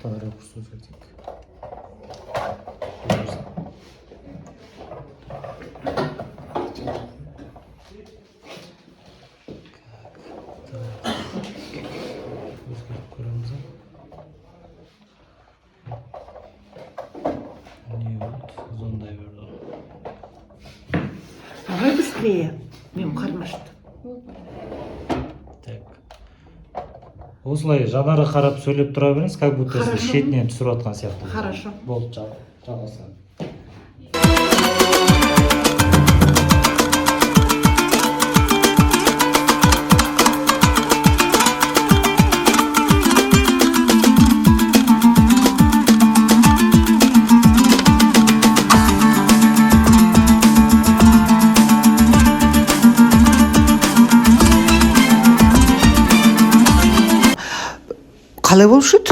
Второй кусочек. Давай быстрее. Мен қармашты. Осылай жанары қарап сөйлеп тұра беріңіз, как будто сіз Хорошо. шетінен түсіріп жатқан сияқты. Хорошо. Болды, жалғаса. Қалай болушы еді?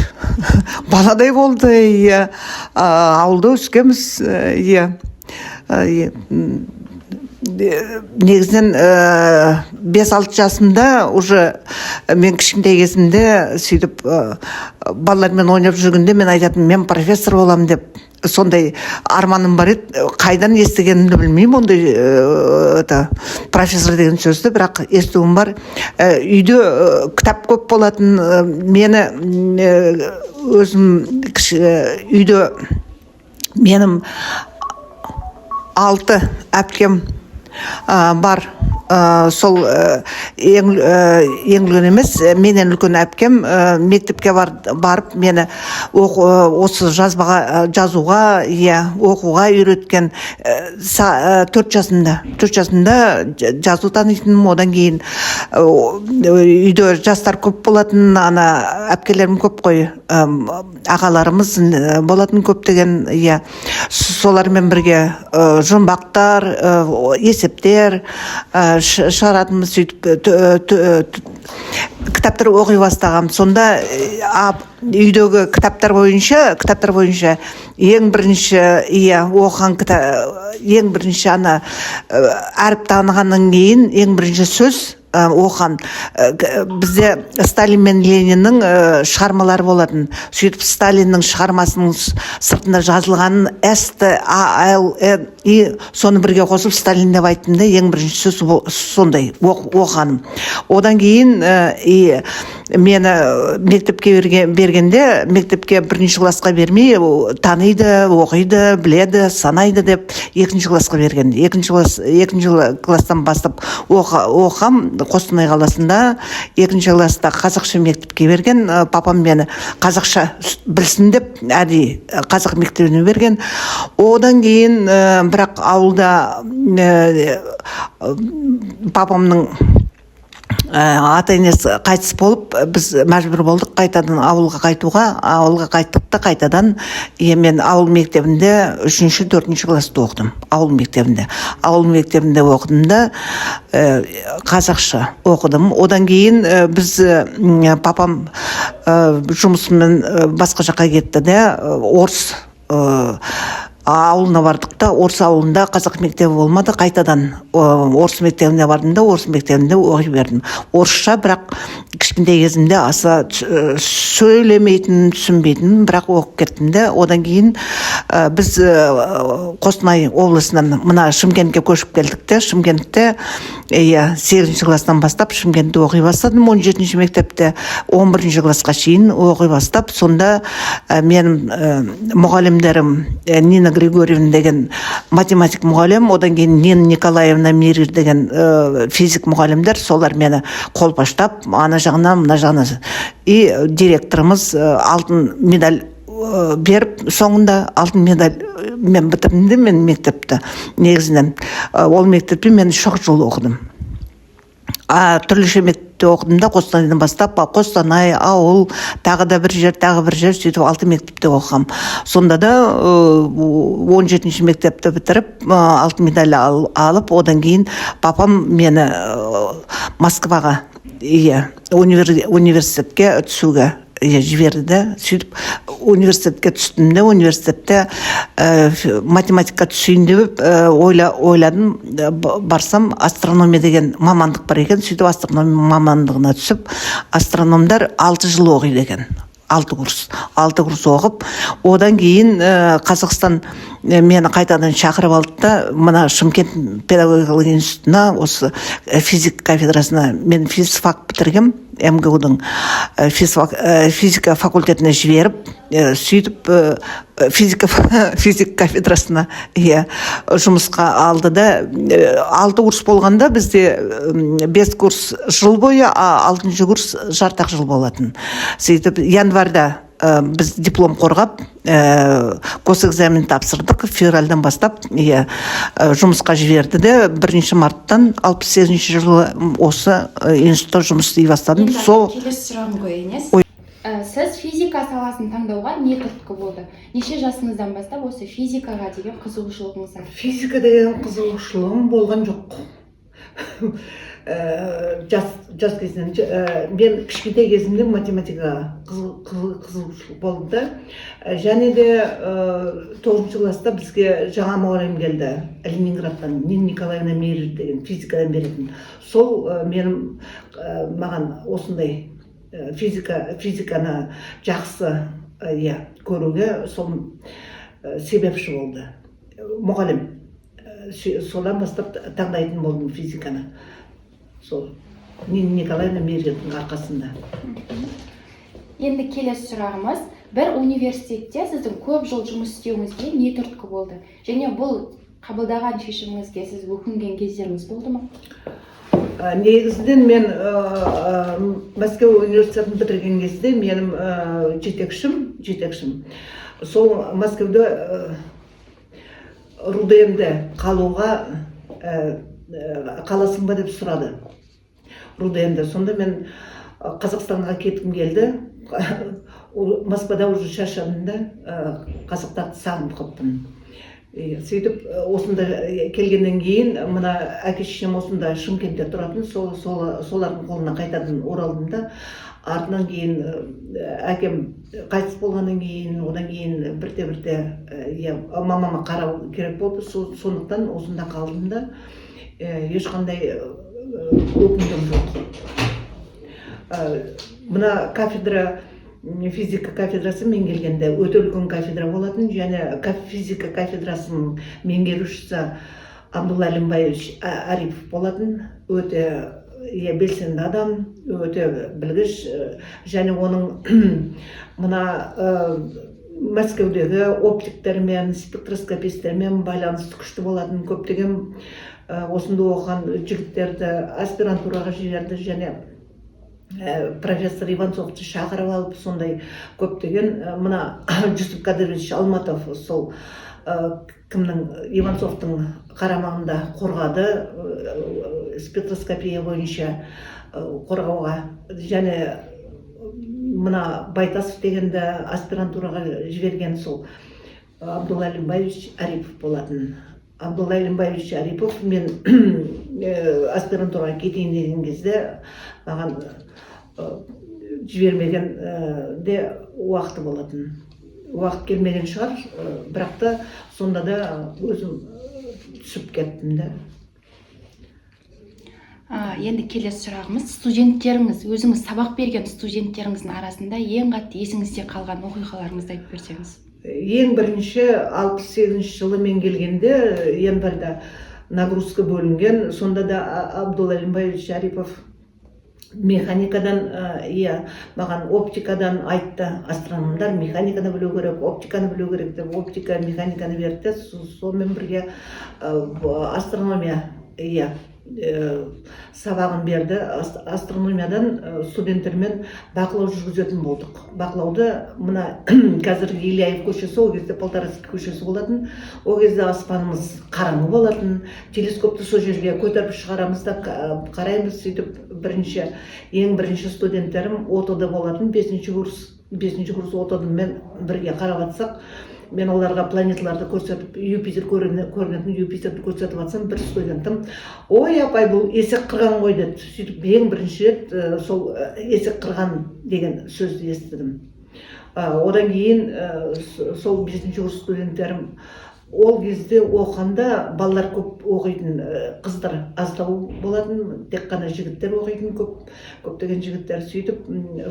Баладай болды, иә. Ауылда өскенбіз, иә. Негізінен 5-6 жасымда уже мен кішкентай кезімде сөйтіп балалармен ойнап жүргенде мен айтатынмын, мен профессор боламын деп. Сондай арманым бар еді. Қайдан естігенімді білмеймін ондай профессор деген сөзді, бірақ естуім бар. Үйде кітап көп болатын. Мені өзім үйде менің 6 әпкем бар. Сол ең үлкен емес, менен үлкен әпкем мектепке барып мені осы жазуға, оқуға үйреткен. 4 жасымда жазу танитыным, одан кейін үйде жастар көп болатын, әпкелерім көп қой, ағаларымыз болатын көптеген, солармен бірге жұмбақтар, есептер шығаратынымыз, сөйтіп кітаптар оқи бастағам. Сонда үйдегі кітаптар бойынша ең бірінші оқыған ең бірінші әріп танығаннан кейін ең бірінші сөз оқыған. Бізде Сталин мен Лениннің шығармалары болатын. Сөйтіп Сталиннің шығармасының сыртында жазылған STALN, соны бірге қосып Сталин деп айттым да, ең бірінші сөз сондай оқығаным. Одан кейін мені мектепке бергенде, мектепке бірінші классқа бермей, таниды, оқиды, біледі, санайды деп 2-ші классқа берген. 2-ші класстан бастап оқам. Қостанай қаласында 2-ші класста қазақша мектепке берген. Папам мені қазақша білсін деп қазақ мектебіне берген. Одан кейін бірақ ауылда папамның ата-енесі қайтыс болып, біз мәжбүр болдық қайтадан ауылға қайтуға. Ауылға қайттық та қайтадан мен ауыл мектебінде 3-ші, 4-ші класста оқыдым. Ауыл мектебінде оқыдым да қазақша оқыдым. Одан кейін біз папам жұмысымен басқа жаққа кетті де, орыс ауылына бардық та, орыс ауылында қазақ мектебі болмады, қайтадан орыс мектебіне бардым да, орыс мектебінде оқи бердім. Орысша, бірақ кішкентай кезімде аса сөйлемейтін, түсінбейтін, бірақ оқып кеттім де. Одан кейін біз Қостанай облысынан мына Шымкентке көшіп келдік те. Шымкентте 8-ші класстан бастап Шымкентте оқи бастадым. 17-ші мектепте 11-ші классқа шейін оқи бастап, сонда менің мұғалімдерім Нина Григорьевна деген математик мұғалім, одан кейін Нина Николаевна Мирир деген физик мұғалімдер, солар мені қолпаштап, ана жағына, мына жағына. И директорымыз алтын медаль беріп, соңында алтын медаль мен бітірдім де, мен мектепті. Негізінен ол мектепте мен 3 жыл оқыдым. Түрліше мектепте оқыдым да, Қостанайдан бастап, Қостанай, ауыл, тағы да бір жер, сөйтіп 6 мектепте оқығам. Сонда да 17-ші мектепті бітіріп, алтын медаль алып, одан кейін папам мені Москваға, университетке түсуге жіберді. Сөйтіп университетке түстім де, университетте математика түсейін деп ойладым. Барсам, астрономия деген мамандық бар екен. Сөйтіп астрономия мамандығына түсіп, астрономдар 6 жыл оқиды екен. 6 курс оқып, одан кейін Қазақстан мені қайтадан шақырып алды да, мына Шымкент педагогикалық институтына, осы физика кафедрасына, мен физфак бітіргем, МГУ-дың физика факультетіне жіберіп, сөйтіп физика кафедрасына жұмысқа алды да, 6 курс болғанда бізде 5 курс жыл бойы, 6 курс жартақ жыл болатын. Сөйтіп январьда біз диплом қорғап, госэкзамен тапсырдық, февральдан бастап жұмысқа жіберді де, 1 марттан 68 жылы осы институтта жұмыс істей бастадым. Келесі сұрағым қояйын. Сіз физика саласын таңдауға не түрткі болды? Неше жасыңыздан бастап осы физикаға деген қызығушылығыңыз артты? Физика деген қызығушылығым болған жоқ. Жас кезінен мен кішкентай кезімде математикаға қызығушылық болды да, және де 9 класста бізге жаңа мұғалім келді, Ленинградтан, Нина Николаевна Мейер деген физикадан беретін. Сол маған осындай физиканы жақсы көруге сол себепші болды. Мұғалім. Содан бастап таңдайтын болдым физиканы. Сол Нина Николаевна Мейердің арқасында. Енді келесі сұрағымыз, бір университетте сіздің көп жыл жұмыс істеуіңізге не түрткі болды? Және бұл қабылдаған шешіміңізге сіз өкінген кездеріңіз болды ма? Негізінен мен Мәскеу университетін бітірген кезде менің жетекшім. Сол Мәскеуде РУДН-де қалуға қаласың ба деп сұрады. РУДН-де. Сонда мен Қазақстанға кеткім келді. Москвада уже шаршадым да, қазақтарды сағынып қалыппын. Сөйтіп, осында келгеннен кейін, мына әке-шешем осында Шымкентте тұратын, солардың қолына қайтадан оралдым да, артынан кейін әкем қайтыс болғаннан кейін, одан кейін бірте-бірте мамама қарау керек болды, сондықтан осында қалдым да, ешқандай өкінішім жоқ. Мына кафедра, физика кафедрасы мен келгенде өте үлкен кафедра болатын, және физика кафедрасының меңгерушісі Абдулла Әлімбаевич Арипов болатын, өте белсенді адам, өте білгіш, және оның мына Мәскеудегі оптиктермен, спектроскопистермен байланысты күшті болатын, көптеген осында оқыған жігіттерді аспирантураға жіберді, және профессор Иванцовты шақырып алып, сондай көптеген мына Жүсіп Кадырович Алматов, сол кімнің Иванцовтың қарамағында қорғады, спектроскопия бойынша қорғауға, және мына Байтасов дегенді аспирантураға жіберген сол Абдулла Әлімбаевич Арипов болатын. Абдулла Әлімбаевич Арипов мен аспирантураға кетейін деген кезде маған жібермеген де уақыты болатын. Уақыт келмеген шығар, бірақ та сонда да өзім түсіп кеттім да. Енді келесі сұрағымыз, студенттеріңіз, өзіңіз сабақ берген студенттеріңіздің арасында ең қатты есіңізде қалған оқиғаларыңызды айтып берсеңіз? Ең бірінші 68 жылы мен келгенде январьда нагрузка бөлінген, сонда да Абдулла Әлімбаевич Арипов механикадан, маған оптикадан айтты, астрономдар механиканы білу керек, оптиканы білу керек деп, оптика, механиканы берді, сонымен бірге астрономия сабағын берді. Астрономиядан студенттермен бақылау жүргізетін болдық. Бақылауды мына қазіргі Ильяев көшесі, ол кезде Полторацкий көшесі болатын. Ол кезде аспанымыз қараңғы болатын. Телескопты сол жерге көтеріп шығарамыз да қараймыз. Сөйтіп ең бірінші студенттерім ОТО-да болатын, 5-ші курс ОТО-мен бірге қарап атсақ, мен оларға планеталарды көрсетіп, Юпитер көрінетін Юпитерді көрсетіп атсам, бір студентім, ой апай, бұл есек қырған ғой деді. Сөйтіп ең бірінші рет сол есек қырған деген сөзді естідім. Одан кейін сол 5-ші курс студенттерім, ол кезде оқығанда балалар көп оқитын, қыздар аздау болатын, тек қана жігіттер оқитын, көптеген жігіттер. Сөйтіп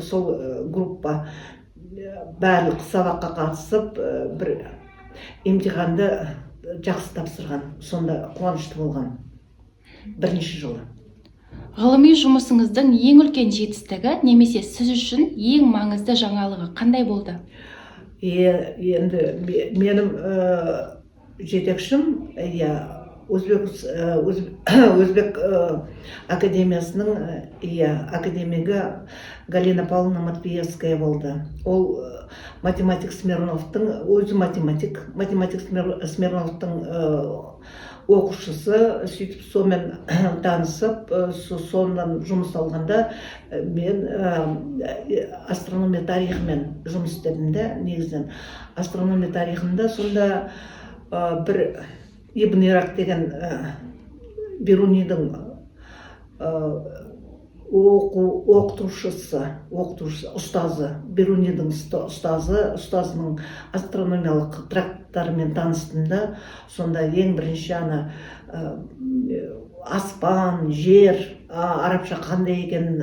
сол группа барлық сабаққа қатысып бір емтиханды жақсы тапсырған, сонда қуанышты болған бірнеше жылы. Ғылыми жұмысыңыздың ең үлкен жетістігі немесе сіз үшін ең маңызды жаңалығы қандай болды? Енді менің жетекшім Өзбек академиясының академигі Галина Павловна Матвеевская болды. Ол математик Смирновтың, өзі математик Смирновтың оқушысы, сөйтіп сонымен танысып, сондан жұмыс алғанда мен астрономия тарихымен жұмыс істедім де, негізінен астрономия тарихында сонда бір Ибн Ирак деген Бирунидің ұстазы, Бирунидің ұстазының астрономиялық трактаттарымен таныстым да, сонда ең бірінші аспан, жер, арабша қандай екенін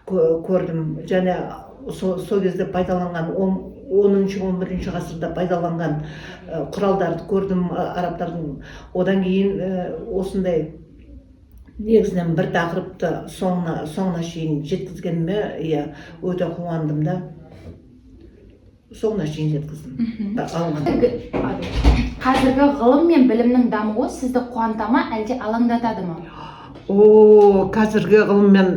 көрдім. Және сол кезде пайдаланған 10-11 ғасырда пайдаланған құралдарды көрдім арабтардың. Одан кейін осындай негізінен бір тақырыпты соңына шейін жеткізгеніме өте қуандым да. Соңына шейін жеткіздім. Қазіргі ғылым мен білімнің дамуы сізді қуанта ма, әлде алаңдатады ма? Қазіргі ғылым мен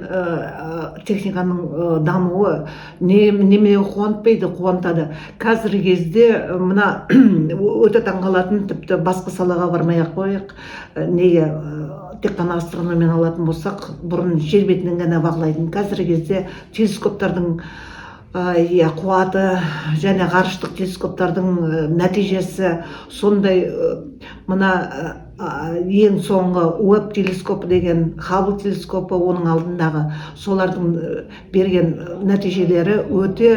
техниканың дамуы неме қуантпайды, қуантады. Қазіргі кезде мына өте таңғалатын, тіпті басқа салаға бармай-ақ қояйық. Неге тек қана астрономияны алатын болсақ, бұрын жер бетінен ғана бағалайтын. Қазіргі кезде телескоптардың қуаты және ғарыштық телескоптардың нәтижесі сондай. Мына ең соңғы Уэбб телескопы деген Хаббл телескопы, оның алдындағы солардың берген нәтижелері өте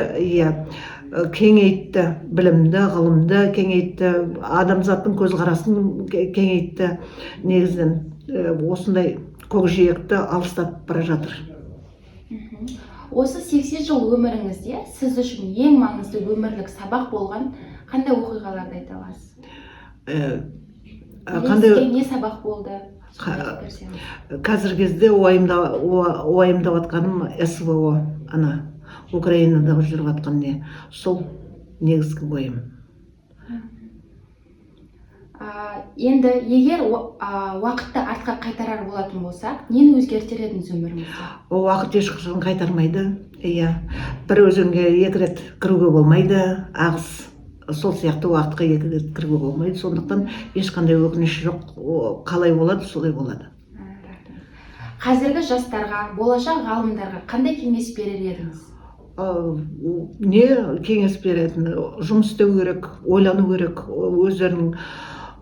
кеңейтті, білімді, ғылымды кеңейтті, адамзаттың көзқарасын кеңейтті. Негізінен осындай көкжиекті алыстатып бара жатыр. Осы 80 жыл өміріңізде сіз үшін ең маңызды өмірлік сабақ болған қандай оқиғаларды айта аласыз? Сізге не сабақ болды? Қазіргі кезде уайымдап атқаным СВО, Украинадағы жүріп атқан не, сол негізгі ойым. Енді егер уақытты артқа қайтарар болатын болсақ, нені өзгертер едіңіз өміріңізде? Уақыт ешқашан қайтармайды. Бір өзенге 2 рет кіруге болмайды, ағыс сол сияқты уақытқа 2 рет кіруге болмайды. Сондықтан ешқандай өкініш жоқ. Қалай болады, солай болады. Қазіргі жастарға, болашақ ғалымдарға қандай кеңес берер едіңіз? Не кеңес беретін? Жұмыс істеу керек, ойлану керек, өздерінің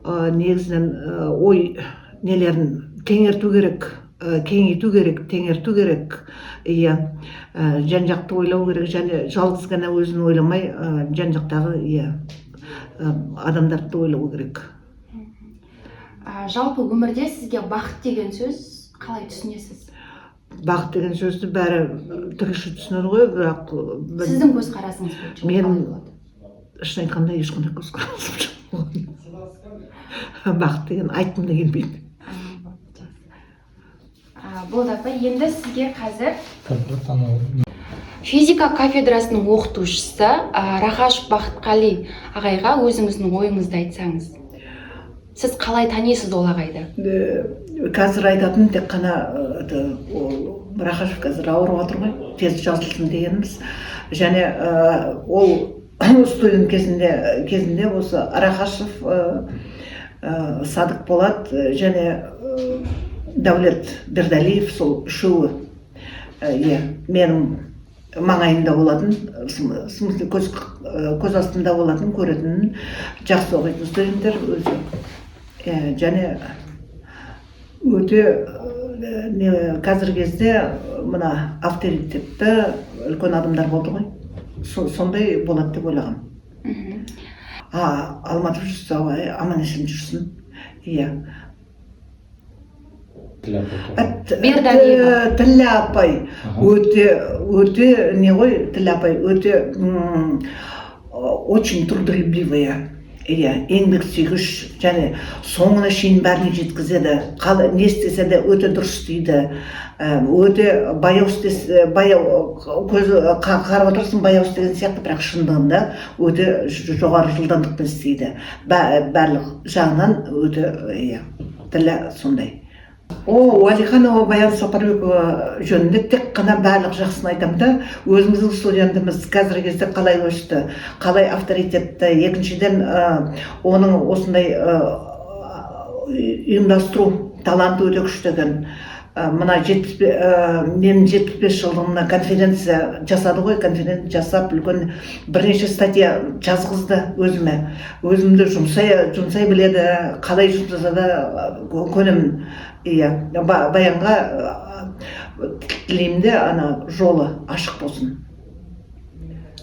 негізінен ой нелерін кеңейту керек, теңерту керек. Жан-жақты ойлау керек, және жалғыз ғана өзін ойламай, жан-жақтағы адамдарды ойлау керек. Жалпы өмірде сізге бақыт деген сөз қалай түсінесіз? Бақыт деген сөзді бәрі түрліше түсінеді ғой, бірақ сіздің көзқарасыңыз бойынша мен шын айтқанда ешқандай көзқарасым жоқ. Бақыт деген айтқым да келмейді. Болды апа, енді сізге қазір физика кафедрасының оқытушысы Рахашев Бақытқали ағайға өзіңіздің ойыңызды айтсаңыз. Сіз қалай танисыз ол ағайды? Қазір айтатын тек қана Рахашев қазір ауырып отыр ғой, тез жазылсын дегеніміз. Және ол студент кезінде осы Рахашев, Садық Болат және Дәулет Бердалиев, сол үшеуі менің маңайымда болатын, көз астымда болатын, көретін, жақсы оқитын студенттер өзі. Және өте қазіргі кезде мына авторитетті үлкен адамдар болды ғой. Сондай болады деп ойлағам. Алматы жүрсі, аман есен жүрсін. Бердалиева. Тілі апай өте не ғой, Тілі апай өте очень трудолюбивая. Иә, еңбексүйгіш және соңына шейін бәріне жеткізеді. Не істесе де өте дұрыс істейді. Өте баяу көзі қарап отырсың, баяу істеген сияқты, бірақ шындығында өте жоғары жылдамдықпен істейді. Барлық жағынан өте, иә, тілі сондай. Уәлиханова Баян Сапарбекова жөнінде тек қана барлық жақсыны айтамын да, өзіміздің студентіміз қазіргі кезде қалай өсті, қалай авторитетті, екіншіден оның осындай ұйымдастыру таланты өте күшті екен. Мына менің 75 жылдығына конференция жасады ғой, конференция жасап, үлкен бірнеше статья жазғызды өзіме. Өзімді жұмсай біледі, қалай жұмсаса да көнемін. Баянға тілеймін де, ана жолы ашық болсын.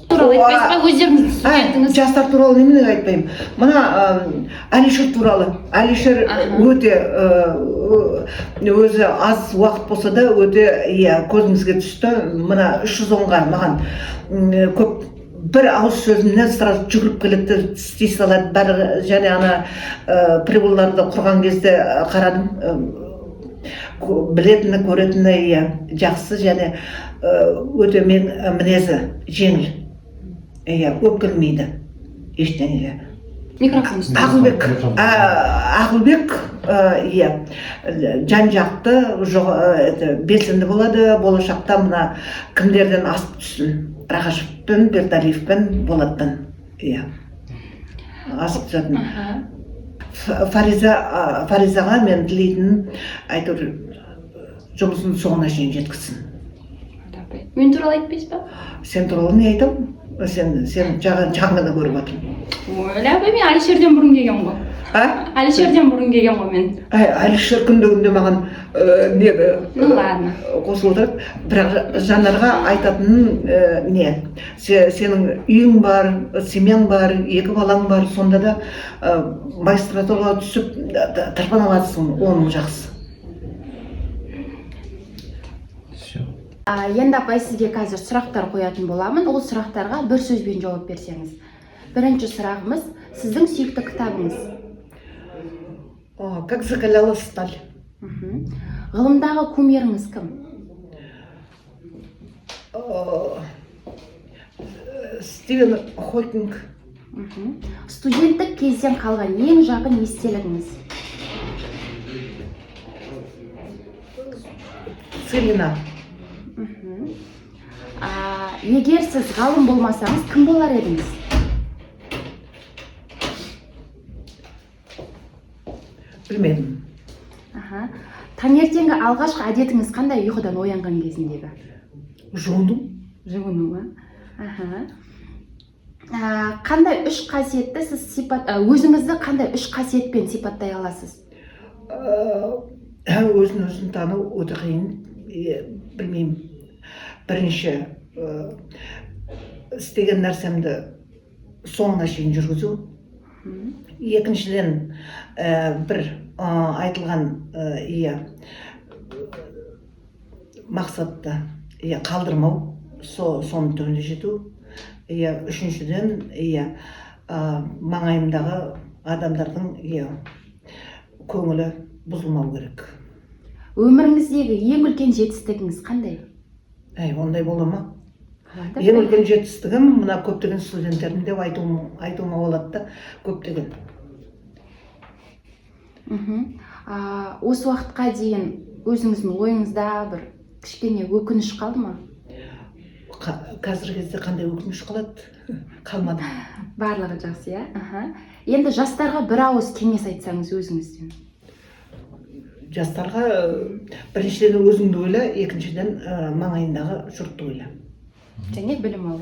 Туралы айтпайсыз ба, өздеріңіздің студентіңіз? Жастар туралы немене айтпаймын. Мына Әлишер туралы. Әлишер өте өзі аз уақыт болса да өте көзімізге түсті. Мына 310-ға маған көп бір ауыз сөзінен сразу жүгіріп келеді, істей салады. Бәрі және ана прибылларды құрған кезде қарадым. Білетіні, көретіні жақсы және өте мінезі жеңіл. Өкілмейді ештеңеге. Микрофон Ақылбек жан-жақты белсенді болады. Болашақта мына кімдерден асып түссін. Рахашевпен, Бердалиевпен, Болаттан асып түсетін. Фаризаға мен тілейтін әйтеуір жұмысын соңына шейін жеткізсін. Мен туралы айтпайсыз ба? Сен туралы не айтамын? Сен жағыңда көріп отырмын. Ойлап, мен Әлишерден бұрын келген ғой. Әлишерден бұрын келген ғой мен. Әлишер күнде маған Ну ладно. қосылып отырады. Бірақ жанарға айтатыным не? Сенің үйің бар, семьяң бар, 2 балаң бар, сонда да магистратураға түсіп тырпана аласың, оның жақсы. Енді апай, сізге қазір сұрақтар қоятын боламын. Ол сұрақтарға бір сөзбен жауап берсеңіз. Бірінші сұрағымыз, сіздің сүйікті кітабыңыз? Как закаляла сталь. Ғылымдағы кумиріңіз кім? Стивен Хокинг. Студенттік кезден қалған ең жақын естелігіңіз? Целина. Егер сіз ғалым болмасаңыз, кім болар едіңіз? Білмедім. Таңертеңгі алғашқы әдетіңіз қандай, ұйқыдан оянған кезіндегі? Жуыну. Жуыну ма? Қандай 3 қасиетті сіз өзіңізді қандай 3 қасиетпен сипаттай аласыз? Өзін тану өте қиын, білмеймін. Бірінші істеген нәрсемді соңына шейін жүргізу. Екіншіден бір айтылған мақсатты қалдырмау, соның түбіне жету. Үшіншіден маңайымдағы адамдардың көңілі бұзылмау керек. Өміріңіздегі ең үлкен жетістігіңіз қандай? Ондай бола ма? Ең үлкен жетістігім мына көптеген студенттерім деп айтуыма болады да, көптеген. Осы уақытқа дейін өзіңіздің ойыңызда бір кішкене өкініш қалды ма? Қазіргі кезде қандай өкініш қалады? Қалмады. Барлығы жақсы, Енді жастарға бір ауыз кеңес айтсаңыз өзіңізден. Жастарға біріншіден өзіңді ойла, екіншіден маңайындағы жұртты ойла. Және білім ал,